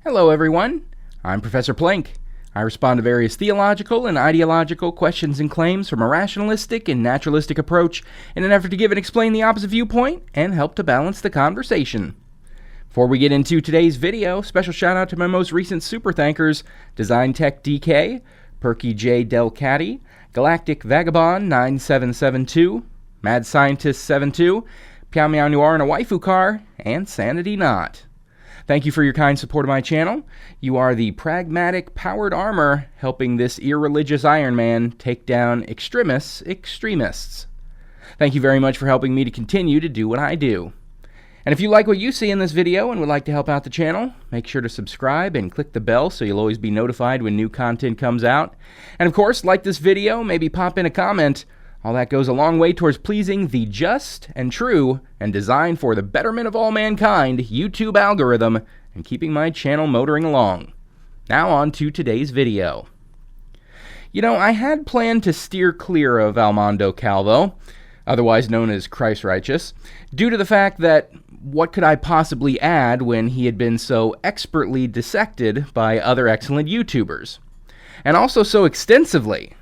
Hello everyone, I'm Professor Plank. I respond to various theological and ideological questions and claims from a rationalistic and naturalistic approach in an effort to give and explain the opposite viewpoint and help to balance the conversation. Before we get into today's video, special shout out to my most recent super thankers, Design Tech DK, Perky J Del Caddy, Galactic Vagabond 9772, Mad Scientist 72, Piao Meow Noir in a Waifu Car, and Sanity Not. Thank you for your kind support of my channel. You are the pragmatic, powered armor helping this irreligious Iron Man take down extremists. Thank you very much for helping me to continue to do what I do. And if you like what you see in this video and would like to help out the channel, make sure to subscribe and click the bell so you'll always be notified when new content comes out. And of course, like this video, maybe pop in a comment. All that goes a long way towards pleasing the just and true and designed for the betterment of all mankind YouTube algorithm and keeping my channel motoring along. Now on to today's video. You know, I had planned to steer clear of Armando Calvo, otherwise known as Christ Righteous, due to the fact that what could I possibly add when he had been so expertly dissected by other excellent YouTubers? And also so extensively.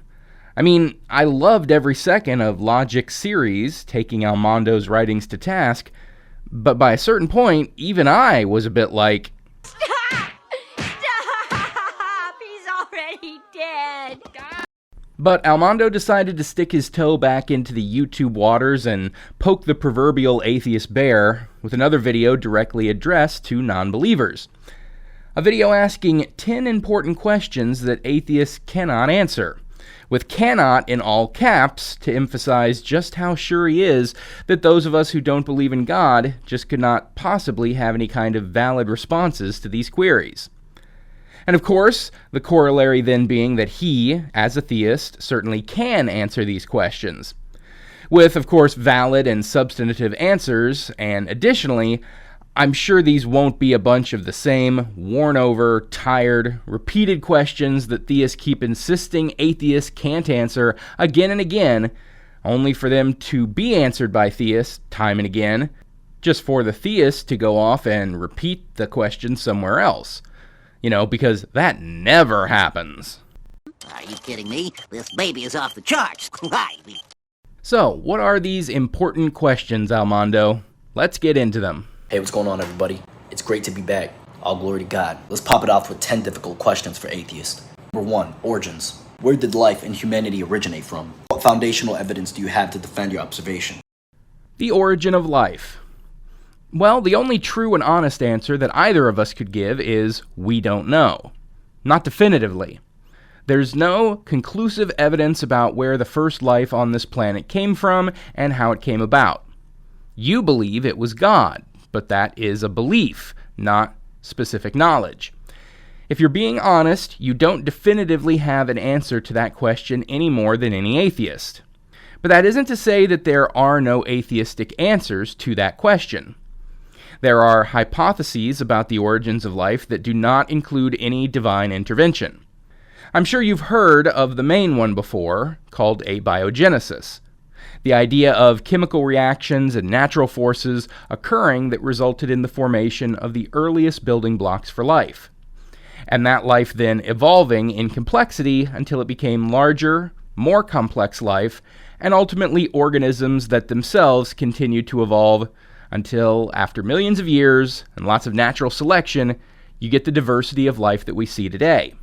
I mean, I loved every second of Logic's series taking Armando's writings to task, but by a certain point, even I was a bit like, Stop! Stop! He's already dead! But Armando decided to stick his toe back into the YouTube waters and poke the proverbial atheist bear with another video directly addressed to non-believers. A video asking 10 important questions that atheists cannot answer, with cannot in all caps to emphasize just how sure he is that those of us who don't believe in God just could not possibly have any kind of valid responses to these queries. And of course, the corollary then being that he, as a theist, certainly can answer these questions, with, of course, valid and substantive answers, and additionally, I'm sure these won't be a bunch of the same, worn-over, tired, repeated questions that theists keep insisting atheists can't answer again and again, only for them to be answered by theists time and again, just for the theist to go off and repeat the question somewhere else. You know, because that never happens. Are you kidding me? This baby is off the charts. So, what are these important questions, Armando? Let's get into them. Hey, what's going on, everybody? It's great to be back. All glory to God. Let's pop it off with 10 difficult questions for atheists. Number 1, origins. Where did life and humanity originate from? What foundational evidence do you have to defend your observation? The origin of life. Well, the only true and honest answer that either of us could give is we don't know. Not definitively. There's no conclusive evidence about where the first life on this planet came from and how it came about. You believe it was God, but that is a belief, not specific knowledge. If you're being honest, you don't definitively have an answer to that question any more than any atheist. But that isn't to say that there are no atheistic answers to that question. There are hypotheses about the origins of life that do not include any divine intervention. I'm sure you've heard of the main one before, called abiogenesis. The idea of chemical reactions and natural forces occurring that resulted in the formation of the earliest building blocks for life, and that life then evolving in complexity until it became larger, more complex life, and ultimately organisms that themselves continued to evolve until, after millions of years and lots of natural selection, you get the diversity of life that we see today.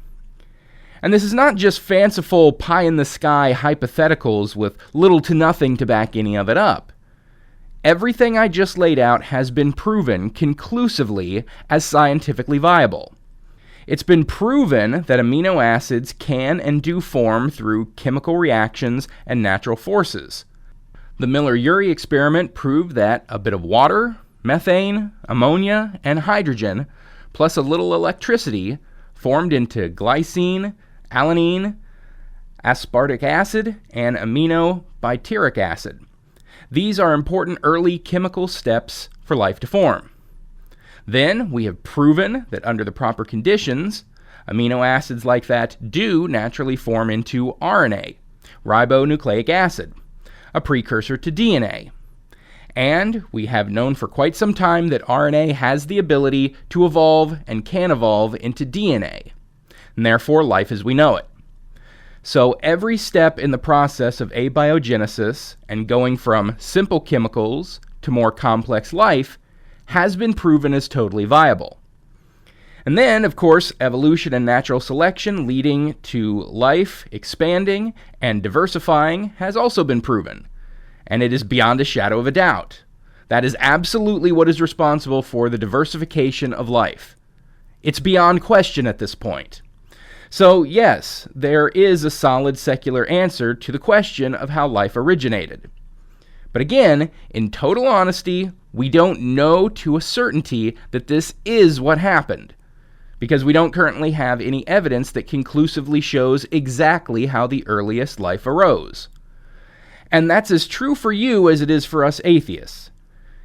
And this is not just fanciful pie-in-the-sky hypotheticals with little to nothing to back any of it up. Everything I just laid out has been proven conclusively as scientifically viable. It's been proven that amino acids can and do form through chemical reactions and natural forces. The Miller-Urey experiment proved that a bit of water, methane, ammonia, and hydrogen, plus a little electricity, formed into glycine, alanine, aspartic acid, and aminobutyric acid. These are important early chemical steps for life to form. Then we have proven that under the proper conditions, amino acids like that do naturally form into RNA, ribonucleic acid, a precursor to DNA. And we have known for quite some time that RNA has the ability to evolve and can evolve into DNA, and therefore life as we know it. So every step in the process of abiogenesis and going from simple chemicals to more complex life has been proven as totally viable. And then, of course, evolution and natural selection leading to life expanding and diversifying has also been proven. And it is beyond a shadow of a doubt. That is absolutely what is responsible for the diversification of life. It's beyond question at this point. So yes, there is a solid secular answer to the question of how life originated. But again, in total honesty, we don't know to a certainty that this is what happened, because we don't currently have any evidence that conclusively shows exactly how the earliest life arose. And that's as true for you as it is for us atheists.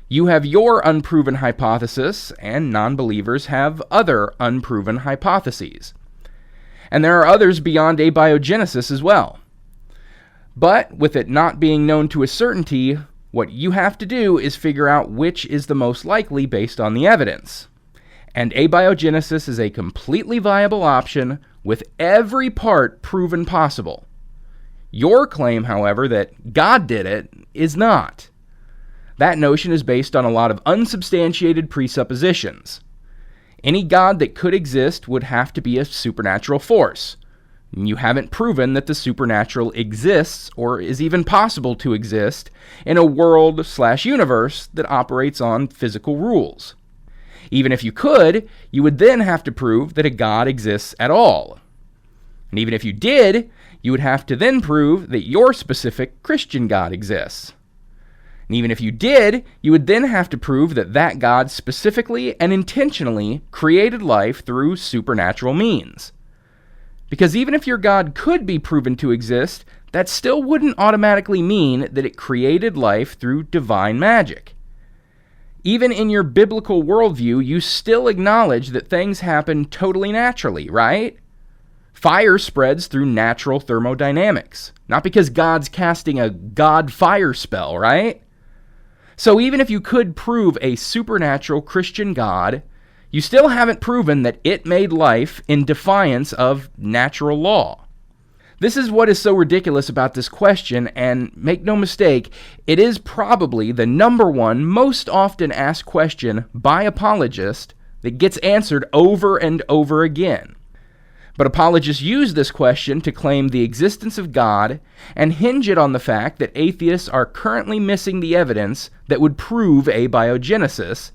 You have your unproven hypothesis, and non-believers have other unproven hypotheses. And there are others beyond abiogenesis as well. But with it not being known to a certainty, what you have to do is figure out which is the most likely based on the evidence. And abiogenesis is a completely viable option with every part proven possible. Your claim, however, that God did it is not. That notion is based on a lot of unsubstantiated presuppositions. Any God that could exist would have to be a supernatural force. You haven't proven that the supernatural exists or is even possible to exist in a world/universe that operates on physical rules. Even if you could, you would then have to prove that a God exists at all. And even if you did, you would have to then prove that your specific Christian God exists. And even if you did, you would then have to prove that that God specifically and intentionally created life through supernatural means. Because even if your God could be proven to exist, that still wouldn't automatically mean that it created life through divine magic. Even in your biblical worldview, you still acknowledge that things happen totally naturally, right? Fire spreads through natural thermodynamics, not because God's casting a God fire spell, right? So even if you could prove a supernatural Christian God, you still haven't proven that it made life in defiance of natural law. This is what is so ridiculous about this question, and make no mistake, it is probably the number one most often asked question by apologists that gets answered over and over again. But apologists use this question to claim the existence of God and hinge it on the fact that atheists are currently missing the evidence that would prove abiogenesis,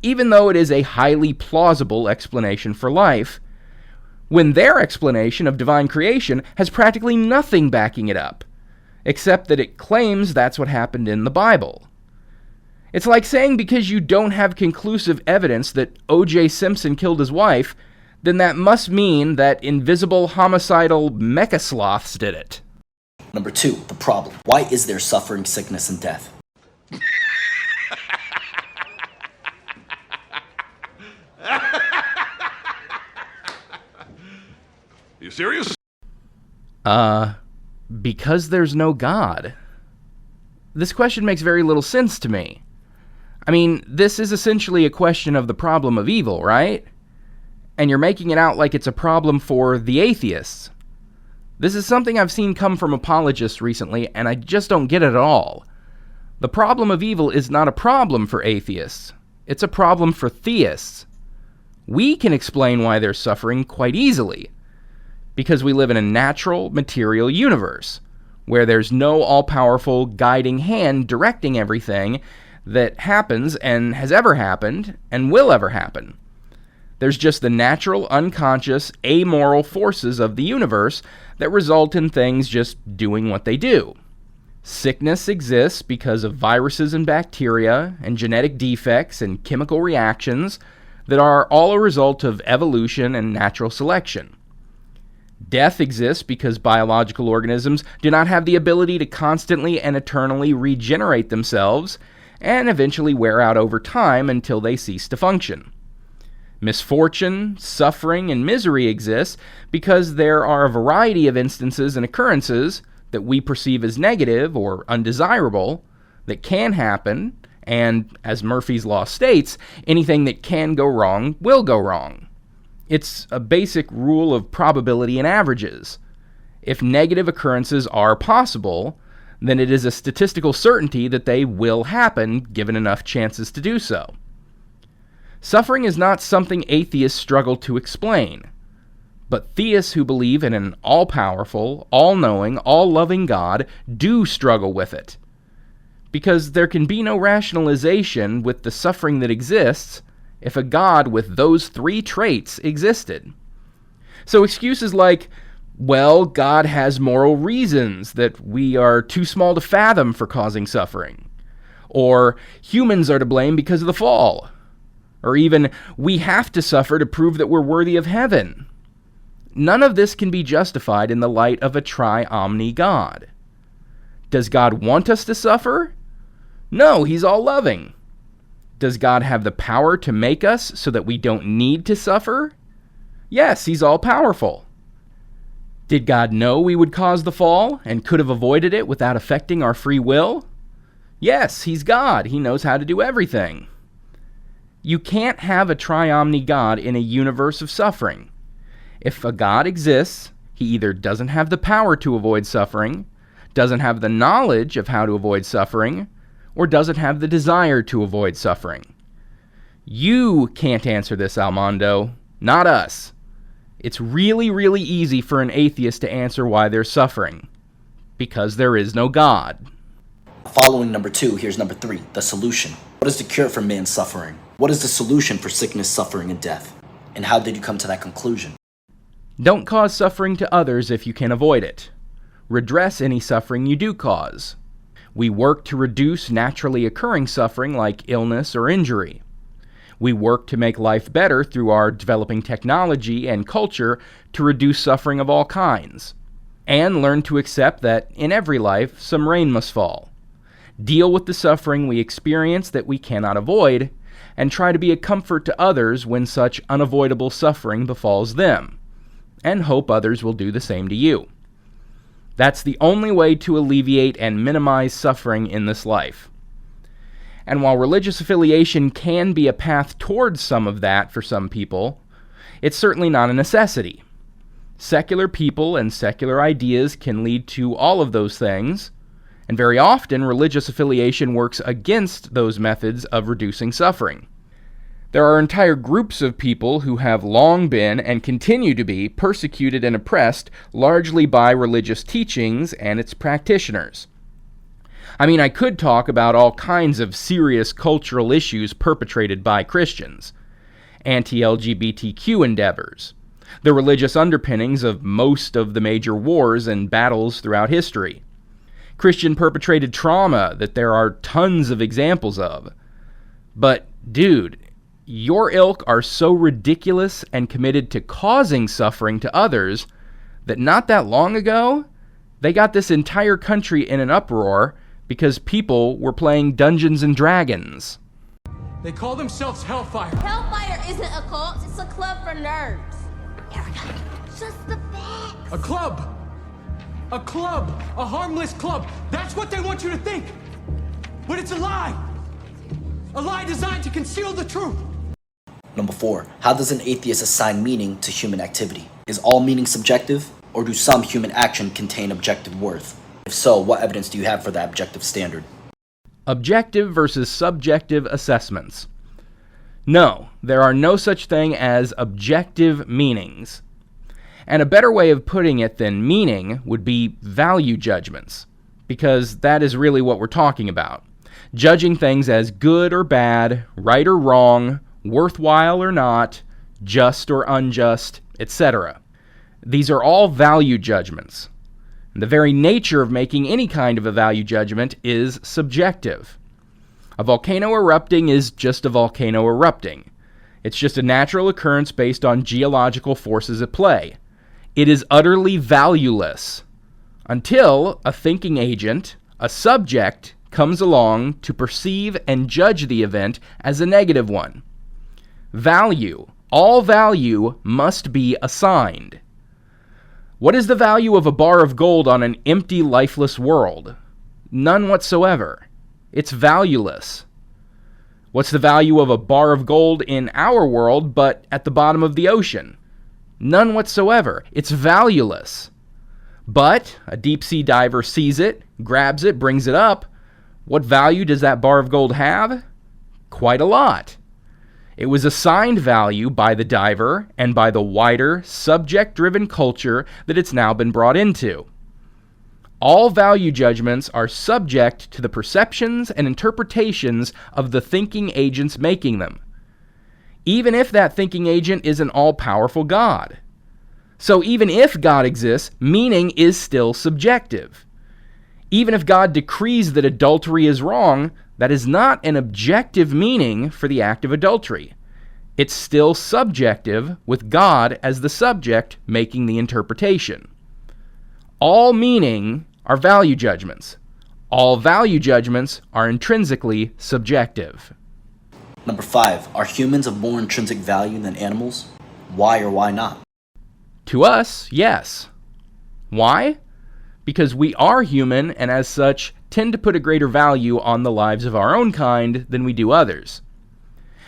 even though it is a highly plausible explanation for life, when their explanation of divine creation has practically nothing backing it up, except that it claims that's what happened in the Bible. It's like saying because you don't have conclusive evidence that O.J. Simpson killed his wife, then that must mean that invisible homicidal mecha sloths did it. Number 2, the problem. Why is there suffering, sickness, and death? You serious? Because there's no God. This question makes very little sense to me. I mean, this is essentially a question of the problem of evil, right? And you're making it out like it's a problem for the atheists. This is something I've seen come from apologists recently, and I just don't get it at all. The problem of evil is not a problem for atheists. It's a problem for theists. We can explain why they're suffering quite easily, because we live in a natural, material universe, where there's no all-powerful guiding hand directing everything that happens and has ever happened and will ever happen. There's just the natural, unconscious, amoral forces of the universe that result in things just doing what they do. Sickness exists because of viruses and bacteria and genetic defects and chemical reactions that are all a result of evolution and natural selection. Death exists because biological organisms do not have the ability to constantly and eternally regenerate themselves and eventually wear out over time until they cease to function. Misfortune, suffering, and misery exist because there are a variety of instances and occurrences that we perceive as negative or undesirable that can happen And as Murphy's Law states, anything that can go wrong will go wrong. It's a basic rule of probability and averages. If negative occurrences are possible, then it is a statistical certainty that they will happen given enough chances to do so. Suffering is not something atheists struggle to explain, but theists who believe in an all-powerful, all-knowing, all-loving God do struggle with it. Because there can be no rationalization with the suffering that exists if a God with those three traits existed. So excuses like, well, God has moral reasons that we are too small to fathom for causing suffering, or humans are to blame because of the fall, or even we have to suffer to prove that we're worthy of heaven. None of this can be justified in the light of a tri-omni God. Does God want us to suffer? No, he's all-loving. Does God have the power to make us so that we don't need to suffer? Yes, he's all-powerful. Did God know we would cause the fall and could have avoided it without affecting our free will? Yes, he's God. He knows how to do everything. You can't have a tri-omni God in a universe of suffering. If a God exists, he either doesn't have the power to avoid suffering, doesn't have the knowledge of how to avoid suffering, or doesn't have the desire to avoid suffering. You can't answer this, Almondo, not us. It's really, really easy for an atheist to answer why they're suffering. Because there is no God. Following number 2, here's number 3, the solution. What is the cure for man's suffering? What is the solution for sickness, suffering, and death? And how did you come to that conclusion? Don't cause suffering to others if you can avoid it. Redress any suffering you do cause. We work to reduce naturally occurring suffering like illness or injury. We work to make life better through our developing technology and culture to reduce suffering of all kinds. And learn to accept that in every life, some rain must fall. Deal with the suffering we experience that we cannot avoid, and try to be a comfort to others when such unavoidable suffering befalls them, and hope others will do the same to you. That's the only way to alleviate and minimize suffering in this life. And while religious affiliation can be a path towards some of that for some people, it's certainly not a necessity. Secular people and secular ideas can lead to all of those things, and very often religious affiliation works against those methods of reducing suffering. There are entire groups of people who have long been and continue to be persecuted and oppressed largely by religious teachings and its practitioners. I could talk about all kinds of serious cultural issues perpetrated by Christians, anti-LGBTQ endeavors, the religious underpinnings of most of the major wars and battles throughout history, Christian-perpetrated trauma that there are tons of examples of. But, dude, your ilk are so ridiculous and committed to causing suffering to others that not that long ago, they got this entire country in an uproar because people were playing Dungeons and Dragons. They call themselves Hellfire. Hellfire isn't a cult, it's a club for nerds. Erica, just the facts. A club. A club. A harmless club. That's what they want you to think. But it's a lie. A lie designed to conceal the truth. Number 4, how does an atheist assign meaning to human activity? Is all meaning subjective, or do some human action contain objective worth? If so, what evidence do you have for that objective standard? Objective versus subjective assessments. No, there are no such thing as objective meanings. And a better way of putting it than meaning would be value judgments, because that is really what we're talking about. Judging things as good or bad, right or wrong, worthwhile or not, just or unjust, etc. These are all value judgments. The very nature of making any kind of a value judgment is subjective. A volcano erupting is just a volcano erupting. It's just a natural occurrence based on geological forces at play. It is utterly valueless until a thinking agent, a subject, comes along to perceive and judge the event as a negative one. Value. All value must be assigned. What is the value of a bar of gold on an empty, lifeless world? None whatsoever. It's valueless. What's the value of a bar of gold in our world, but at the bottom of the ocean? None whatsoever. It's valueless. But a deep-sea diver sees it, grabs it, brings it up. What value does that bar of gold have? Quite a lot. It was assigned value by the diver and by the wider, subject-driven culture that it's now been brought into. All value judgments are subject to the perceptions and interpretations of the thinking agents making them, even if that thinking agent is an all-powerful God. So even if God exists, meaning is still subjective. Even if God decrees that adultery is wrong, that is not an objective meaning for the act of adultery. It's still subjective, with God as the subject making the interpretation. All meaning are value judgments. All value judgments are intrinsically subjective. Number 5, are humans of more intrinsic value than animals? Why or why not? To us, yes. Why? Because we are human and as such tend to put a greater value on the lives of our own kind than we do others.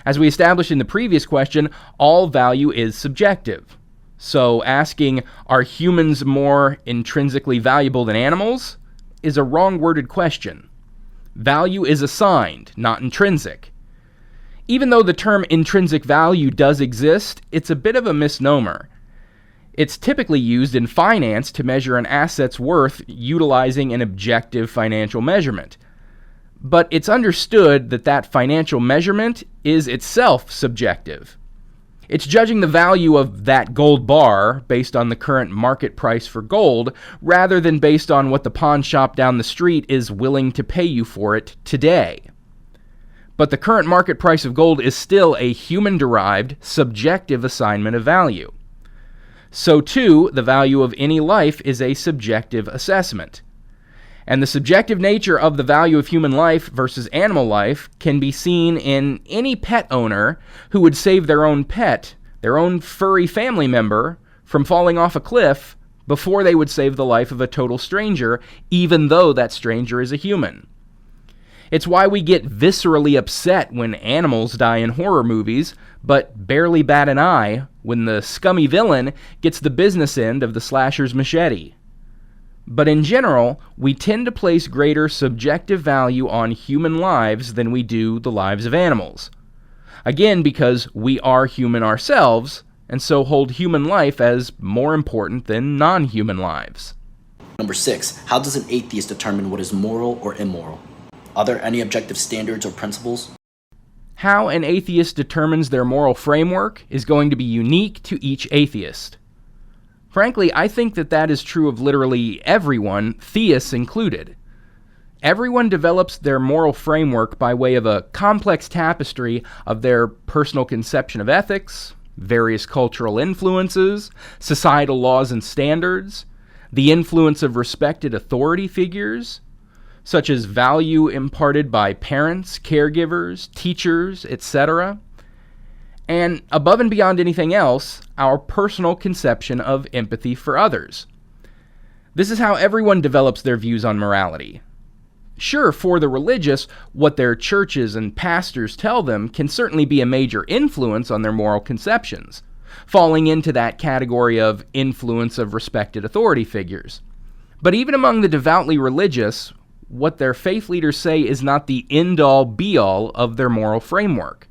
As we established in the previous question, all value is subjective. So asking, are humans more intrinsically valuable than animals, is a wrong-worded question. Value is assigned, not intrinsic. Even though the term intrinsic value does exist, it's a bit of a misnomer. It's typically used in finance to measure an asset's worth utilizing an objective financial measurement. But it's understood that that financial measurement is itself subjective. It's judging the value of that gold bar based on the current market price for gold, rather than based on what the pawn shop down the street is willing to pay you for it today. But the current market price of gold is still a human-derived, subjective assignment of value. So too, the value of any life is a subjective assessment. And the subjective nature of the value of human life versus animal life can be seen in any pet owner who would save their own pet, their own furry family member, from falling off a cliff before they would save the life of a total stranger, even though that stranger is a human. It's why we get viscerally upset when animals die in horror movies, but barely bat an eye when the scummy villain gets the business end of the slasher's machete. But in general, we tend to place greater subjective value on human lives than we do the lives of animals. Again, because we are human ourselves, and so hold human life as more important than non-human lives. Number 6, how does an atheist determine what is moral or immoral? Are there any objective standards or principles? How an atheist determines their moral framework is going to be unique to each atheist. Frankly, I think that is true of literally everyone, theists included. Everyone develops their moral framework by way of a complex tapestry of their personal conception of ethics, various cultural influences, societal laws and standards, the influence of respected authority figures, such as value imparted by parents, caregivers, teachers, etc., and above and beyond anything else, our personal conception of empathy for others. This is how everyone develops their views on morality. Sure, for the religious, what their churches and pastors tell them can certainly be a major influence on their moral conceptions, falling into that category of influence of respected authority figures. But even among the devoutly religious, what their faith leaders say is not the end-all, be-all of their moral framework.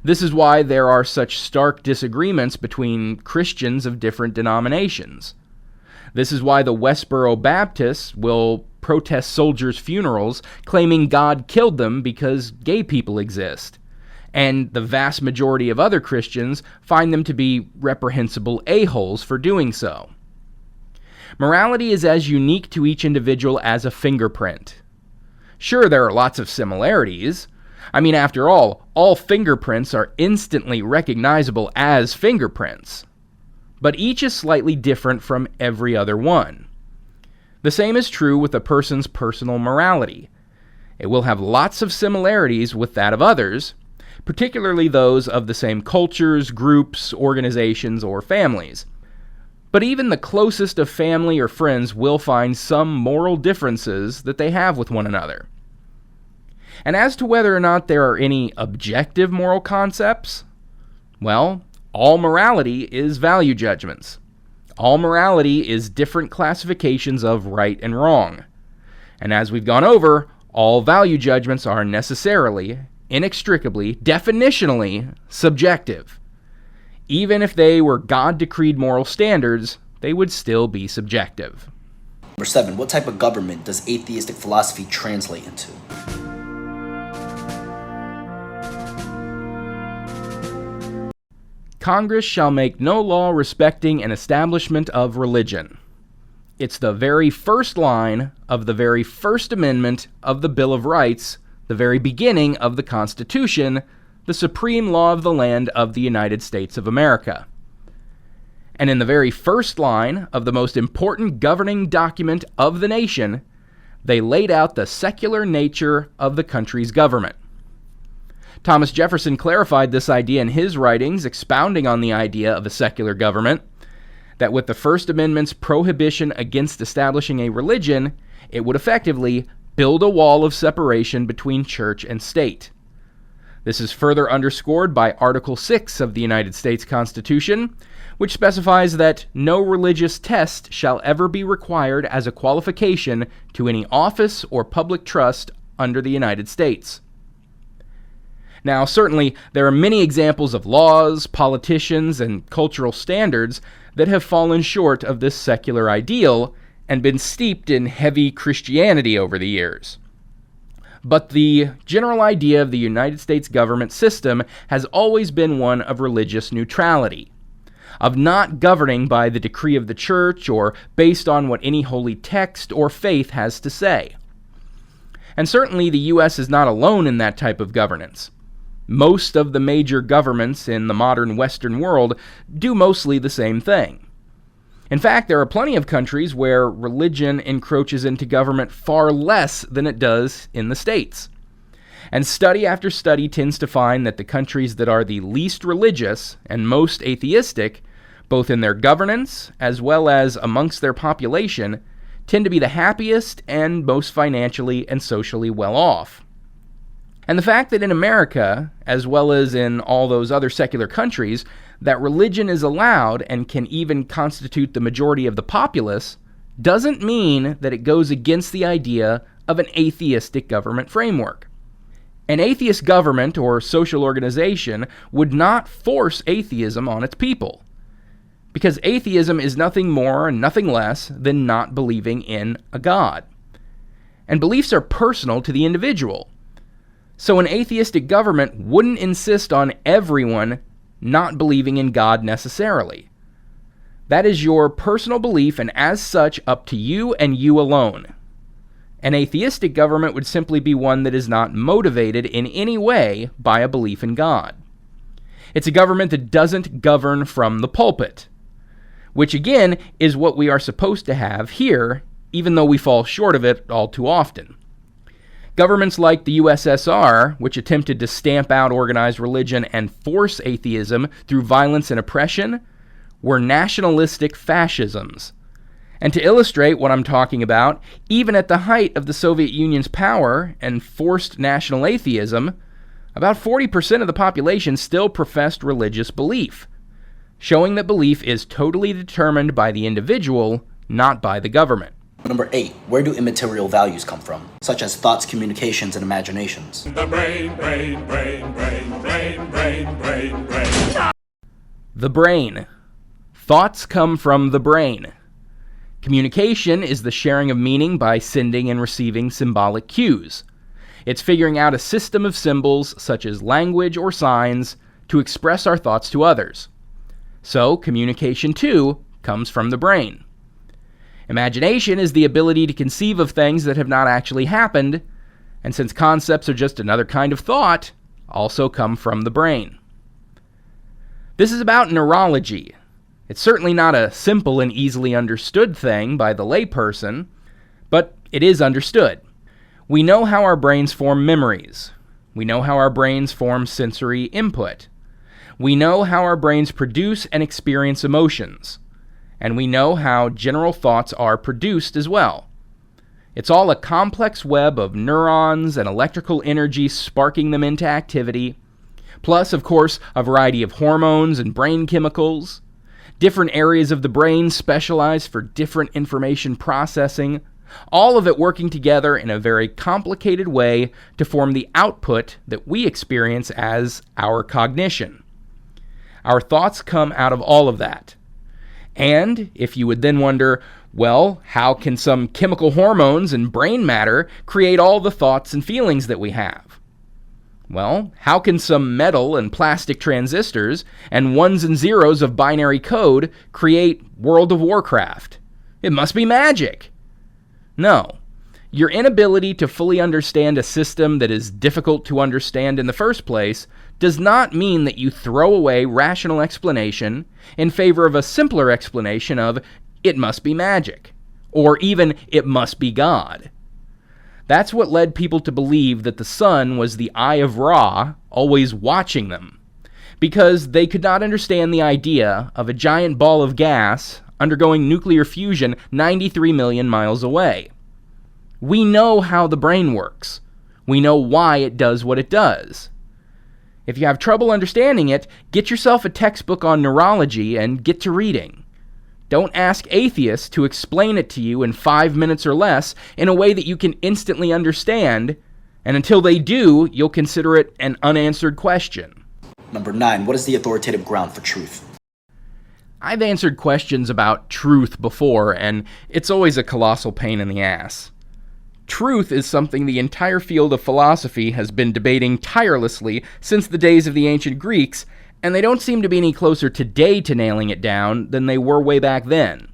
This is why there are such stark disagreements between Christians of different denominations. This is why the Westboro Baptists will protest soldiers' funerals, claiming God killed them because gay people exist, and the vast majority of other Christians find them to be reprehensible a-holes for doing so. Morality is as unique to each individual as a fingerprint. Sure, there are lots of similarities. I mean, after all fingerprints are instantly recognizable as fingerprints. But each is slightly different from every other one. The same is true with a person's personal morality. It will have lots of similarities with that of others, particularly those of the same cultures, groups, organizations, or families. But even the closest of family or friends will find some moral differences that they have with one another. And as to whether or not there are any objective moral concepts, well, all morality is value judgments. All morality is different classifications of right and wrong. And as we've gone over, all value judgments are necessarily, inextricably, definitionally subjective. Even if they were God-decreed moral standards, they would still be subjective. Number 7, what type of government does atheistic philosophy translate into? Congress shall make no law respecting an establishment of religion. It's the very first line of the very first amendment of the Bill of Rights, the very beginning of the Constitution, the supreme law of the land of the United States of America. And in the very first line of the most important governing document of the nation, they laid out the secular nature of the country's government. Thomas Jefferson clarified this idea in his writings, expounding on the idea of a secular government, that with the First Amendment's prohibition against establishing a religion, it would effectively build a wall of separation between church and state. This is further underscored by Article 6 of the United States Constitution, which specifies that no religious test shall ever be required as a qualification to any office or public trust under the United States. Now, certainly, there are many examples of laws, politicians, and cultural standards that have fallen short of this secular ideal and been steeped in heavy Christianity over the years. But the general idea of the United States government system has always been one of religious neutrality, of not governing by the decree of the church or based on what any holy text or faith has to say. And certainly the U.S. is not alone in that type of governance. Most of the major governments in the modern Western world do mostly the same thing. In fact, there are plenty of countries where religion encroaches into government far less than it does in the States. And study after study tends to find that the countries that are the least religious and most atheistic, both in their governance as well as amongst their population, tend to be the happiest and most financially and socially well off. And the fact that in America, as well as in all those other secular countries, that religion is allowed and can even constitute the majority of the populace, doesn't mean that it goes against the idea of an atheistic government framework. An atheist government or social organization would not force atheism on its people, because atheism is nothing more and nothing less than not believing in a God. And beliefs are personal to the individual. So an atheistic government wouldn't insist on everyone not believing in God necessarily. That is your personal belief, and as such, up to you and you alone. An atheistic government would simply be one that is not motivated in any way by a belief in God. It's a government that doesn't govern from the pulpit, which again is what we are supposed to have here, even though we fall short of it all too often. Governments like the USSR, which attempted to stamp out organized religion and force atheism through violence and oppression, were nationalistic fascisms. And to illustrate what I'm talking about, even at the height of the Soviet Union's power and forced national atheism, about 40% of the population still professed religious belief, showing that belief is totally determined by the individual, not by the government. Number 8, where do immaterial values come from, such as thoughts, communications, and imaginations? The brain. The brain. Thoughts come from the brain. Communication is the sharing of meaning by sending and receiving symbolic cues. It's figuring out a system of symbols, such as language or signs, to express our thoughts to others. So, communication, too, comes from the brain. Imagination is the ability to conceive of things that have not actually happened, and since concepts are just another kind of thought, also come from the brain. This is about neurology. It's certainly not a simple and easily understood thing by the layperson, but it is understood. We know how our brains form memories. We know how our brains form sensory input. We know how our brains produce and experience emotions. And we know how general thoughts are produced as well. It's all a complex web of neurons and electrical energy sparking them into activity, plus, of course, a variety of hormones and brain chemicals. Different areas of the brain specialize for different information processing, all of it working together in a very complicated way to form the output that we experience as our cognition. Our thoughts come out of all of that. And if you would then wonder, well, how can some chemical hormones and brain matter create all the thoughts and feelings that we have? Well, how can some metal and plastic transistors and ones and zeros of binary code create World of Warcraft? It must be magic. No. Your inability to fully understand a system that is difficult to understand in the first place does not mean that you throw away rational explanation in favor of a simpler explanation of it must be magic, or even it must be God. That's what led people to believe that the sun was the Eye of Ra, always watching them, because they could not understand the idea of a giant ball of gas undergoing nuclear fusion 93 million miles away. We know how the brain works. We know why it does what it does. If you have trouble understanding it, get yourself a textbook on neurology and get to reading. Don't ask atheists to explain it to you in 5 minutes or less in a way that you can instantly understand, and until they do, you'll consider it an unanswered question. Number 9, what is the authoritative ground for truth? I've answered questions about truth before, and it's always a colossal pain in the ass. Truth is something the entire field of philosophy has been debating tirelessly since the days of the ancient Greeks, and they don't seem to be any closer today to nailing it down than they were way back then.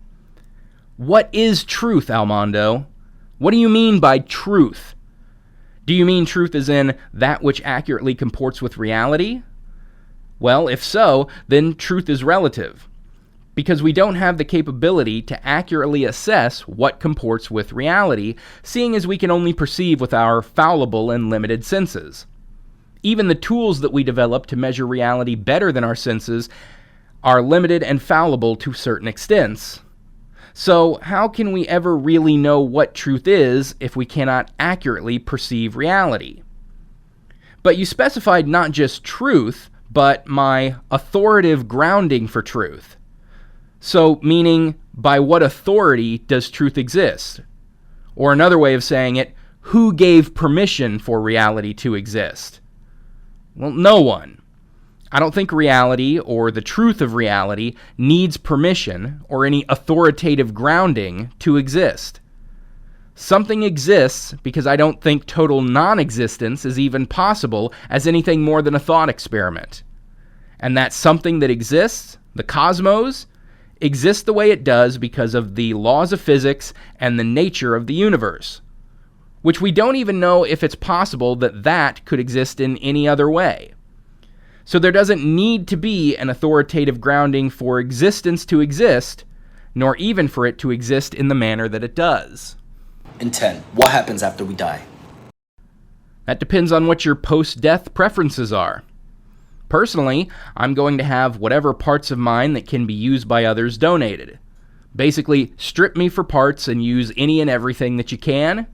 What is truth, Almondo? What do you mean by truth? Do you mean truth as in that which accurately comports with reality? Well, if so, then truth is relative, because we don't have the capability to accurately assess what comports with reality, seeing as we can only perceive with our fallible and limited senses. Even the tools that we develop to measure reality better than our senses are limited and fallible to certain extents. So how can we ever really know what truth is if we cannot accurately perceive reality? But you specified not just truth, but my authoritative grounding for truth. So, meaning, by what authority does truth exist? Or another way of saying it, who gave permission for reality to exist? Well, no one. I don't think reality, or the truth of reality, needs permission or any authoritative grounding to exist. Something exists because I don't think total non-existence is even possible as anything more than a thought experiment. And that something that exists, the cosmos, exists the way it does because of the laws of physics and the nature of the universe, which we don't even know if it's possible that that could exist in any other way. So there doesn't need to be an authoritative grounding for existence to exist, nor even for it to exist in the manner that it does. And 10, what happens after we die? That depends on what your post-death preferences are. Personally, I'm going to have whatever parts of mine that can be used by others donated. Basically, strip me for parts and use any and everything that you can.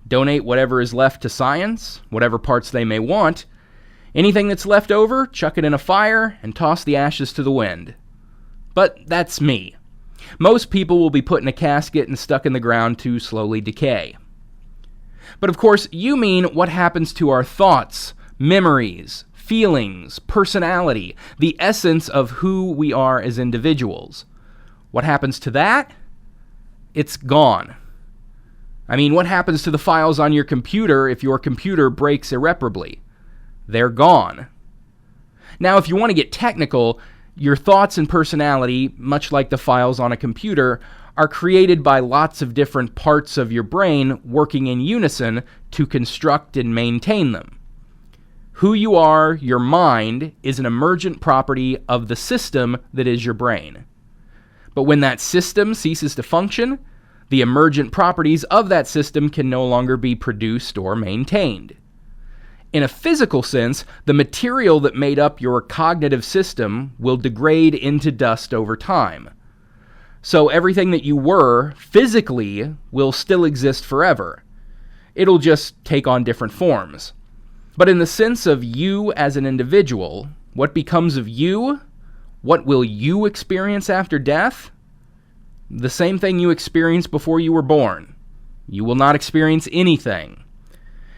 Donate whatever is left to science, whatever parts they may want. Anything that's left over, chuck it in a fire and toss the ashes to the wind. But that's me. Most people will be put in a casket and stuck in the ground to slowly decay. But of course, you mean what happens to our thoughts, memories, feelings, personality, the essence of who we are as individuals. What happens to that? It's gone. I mean, what happens to the files on your computer if your computer breaks irreparably? They're gone. Now, if you want to get technical, your thoughts and personality, much like the files on a computer, are created by lots of different parts of your brain working in unison to construct and maintain them. Who you are, your mind, is an emergent property of the system that is your brain. But when that system ceases to function, the emergent properties of that system can no longer be produced or maintained. In a physical sense, the material that made up your cognitive system will degrade into dust over time. So everything that you were physically will still exist forever. It'll just take on different forms. But in the sense of you as an individual, what becomes of you? What will you experience after death? The same thing you experienced before you were born. You will not experience anything,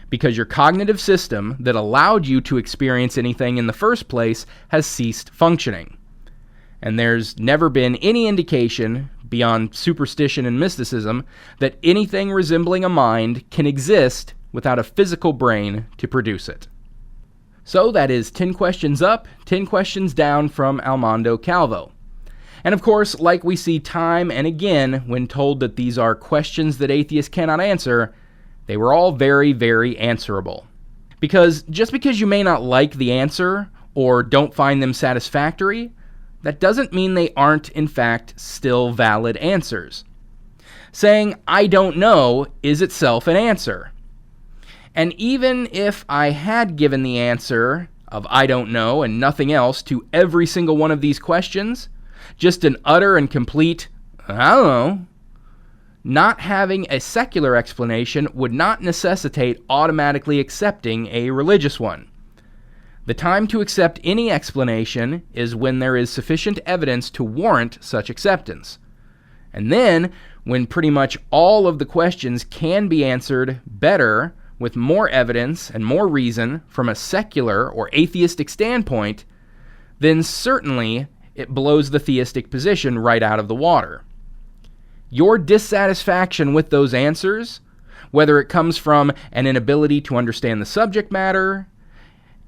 because your cognitive system that allowed you to experience anything in the first place has ceased functioning. And there's never been any indication, beyond superstition and mysticism, that anything resembling a mind can exist without a physical brain to produce it. So that is 10 questions up, 10 questions down from Armando Calvo. And of course, like we see time and again when told that these are questions that atheists cannot answer, they were all very, very answerable. Because just because you may not like the answer or don't find them satisfactory, that doesn't mean they aren't, in fact, still valid answers. Saying, "I don't know," is itself an answer. And even if I had given the answer of "I don't know" and nothing else to every single one of these questions, just an utter and complete "I don't know," not having a secular explanation would not necessitate automatically accepting a religious one. The time to accept any explanation is when there is sufficient evidence to warrant such acceptance. And then, when pretty much all of the questions can be answered better, with more evidence and more reason from a secular or atheistic standpoint, then certainly it blows the theistic position right out of the water. Your dissatisfaction with those answers, whether it comes from an inability to understand the subject matter,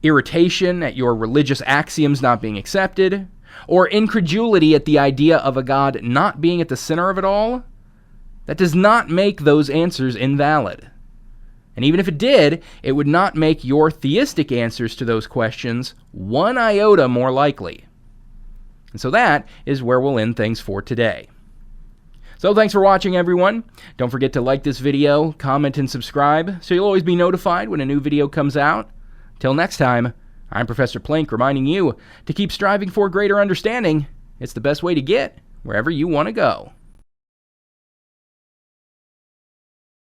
irritation at your religious axioms not being accepted, or incredulity at the idea of a God not being at the center of it all, that does not make those answers invalid. And even if it did, it would not make your theistic answers to those questions one iota more likely. And so that is where we'll end things for today. So thanks for watching, everyone. Don't forget to like this video, comment, and subscribe so you'll always be notified when a new video comes out. Till next time, I'm Professor Plank reminding you to keep striving for greater understanding. It's the best way to get wherever you want to go.